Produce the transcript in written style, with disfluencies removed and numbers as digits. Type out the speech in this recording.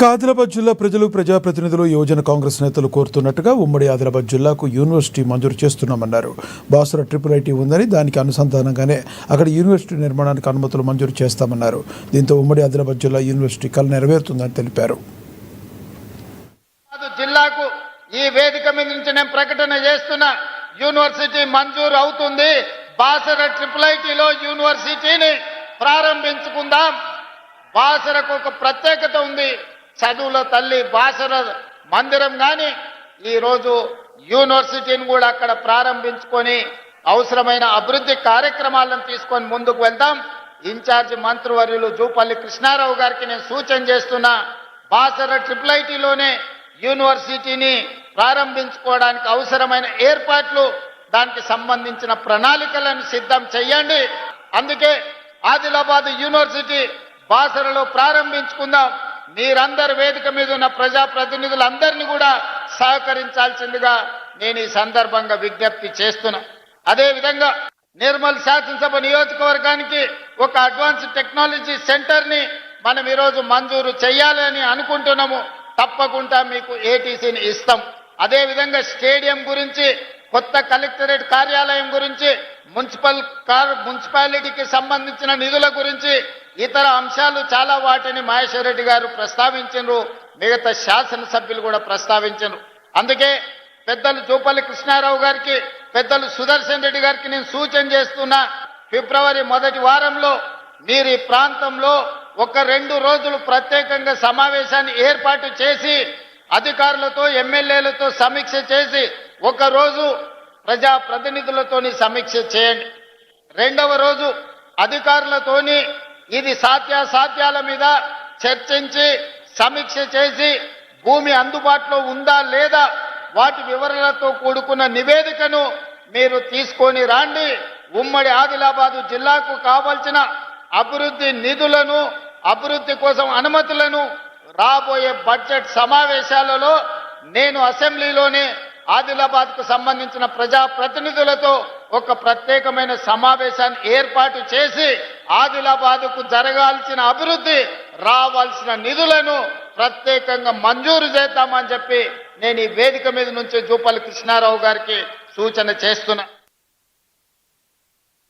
ఆదిలాబాద్ జిల్లా ప్రజలు ప్రజాప్రతినిధులు యువజన కాంగ్రెస్ నేతలు కోరుతున్నట్టుగా ఉమ్మడి ఆదిలాబాద్ జిల్లాకు యూనివర్సిటీ మంజూరు చేస్తున్నామన్నారు. బాసర IIIT ఉందని దానికి అనుసంధానంగానే అక్కడ యూనివర్సిటీ నిర్మాణానికి అనుమతులు మంజూరు చేస్తామన్నారు. దీంతో ఉమ్మడి ఆదిలాబాద్ జిల్లా యూనివర్సిటీ కల నెరవేరుతుందని తెలిపారు. జిల్లాకు ఈ వేదిక మీద నుంచి నేను ప్రకటన చేస్తున్నా, యూనివర్సిటీ మంజూరు అవుతుంది. బాసర IIITలో యూనివర్సిటీని ప్రారంభించుకుందాం. బాసరకు ఒక ప్రత్యేకత ఉంది. చదువుల తల్లి బాసర మందిరం కానీ ఈరోజు యూనివర్సిటీని కూడా అక్కడ ప్రారంభించుకొని అవసరమైన అభివృద్ధి కార్యక్రమాలను తీసుకొని ముందుకు వెళ్దాం. ఇన్ఛార్జి మంత్రివర్యులు జూపల్లి కృష్ణారావు గారికి నేను సూచన చేస్తున్నా, బాసర IIITలోనే యూనివర్సిటీని ప్రారంభించుకోవడానికి అవసరమైన ఏర్పాట్లు, దానికి సంబంధించిన ప్రణాళికలను సిద్ధం చేయండి. అందుకే ఆదిలాబాద్ యూనివర్సిటీ బాసరలో ప్రారంభించుకుందాం. మీరందరు వేదిక మీద ఉన్న ప్రజాప్రతినిధులందరినీ కూడా సహకరించాల్సిందిగా నేను ఈ సందర్భంగా విజ్ఞప్తి చేస్తున్నా. అదేవిధంగా నిర్మల్ శాసనసభ నియోజకవర్గానికి ఒక అడ్వాన్స్ టెక్నాలజీ సెంటర్ని మనం ఈరోజు మంజూరు చేయాలని అనుకుంటున్నాము. తప్పకుండా మీకు ATCని ఇస్తాం. అదేవిధంగా స్టేడియం గురించి, కొత్త కలెక్టరేట్ కార్యాలయం గురించి, మున్సిపాలిటీకి సంబంధించిన నిధుల గురించి, ఇతర అంశాలు చాలా వాటిని మహేశ్వర్ రెడ్డి గారు ప్రస్తావించారు. మిగతా శాసనసభ్యులు కూడా ప్రస్తావించారు. అందుకే పెద్దలు జూపల్లి కృష్ణారావు గారికి, పెద్దలు సుదర్శన్ రెడ్డి గారికి నేను సూచన చేస్తున్నా, ఫిబ్రవరి మొదటి వారంలో మీరు ఈ ప్రాంతంలో ఒక 2 రోజులు ప్రత్యేకంగా సమావేశాన్ని ఏర్పాటు చేసి అధికారులతో, ఎమ్మెల్యేలతో సమీక్ష చేసి, ఒక రోజు ప్రజాప్రతినిధులతోని సమీక్ష చేయండి. 2వ రోజు అధికారులతోని ఇది సాధ్యాసాధ్యాల మీద చర్చించి సమీక్ష చేసి భూమి అందుబాటులో ఉందా లేదా వాటి వివరాలతో కూడుకున్న నివేదికను మీరు తీసుకొని రండి. ఉమ్మడి ఆదిలాబాదు జిల్లాకు కావాల్సిన అభివృద్ధి నిధులను, అభివృద్ధి కోసం అనుమతులను రాబోయే బడ్జెట్ సమావేశాలలో నేను అసెంబ్లీలోనే ఆదిలాబాద్కు సంబంధించిన ప్రజాప్రతినిధులతో ఒక ప్రత్యేకమైన సమావేశాన్ని ఏర్పాటు చేసి ఆదిలాబాద్కు జరగాల్సిన అభివృద్ధి, రావాల్సిన నిధులను ప్రత్యేకంగా మంజూరు చేద్దామని చెప్పి నేను ఈ వేదిక మీద నుంచి జూపల్లి కృష్ణారావు గారికి సూచన చేస్తున్నా.